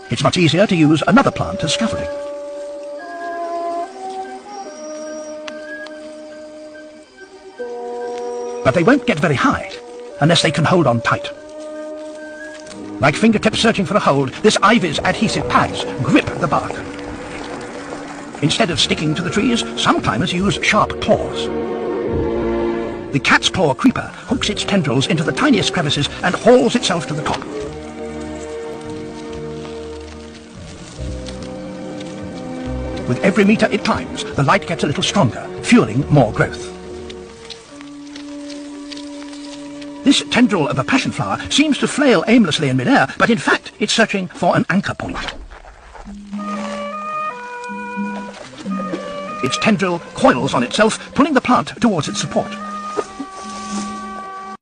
It's much easier to use another plant as scaffolding. But they won't get very high unless they can hold on tight. Like fingertips searching for a hold, this ivy's adhesive pads grip the bark. Instead of sticking to the trees, some climbers use sharp claws. The cat's claw creeper hooks its tendrils into the tiniest crevices and hauls itself to the top. With every metre it climbs, the light gets a little stronger, fueling more growth. This tendril of a passion flower seems to flail aimlessly in midair, but in fact it's searching for an anchor point. Its tendril coils on itself, pulling the plant towards its support.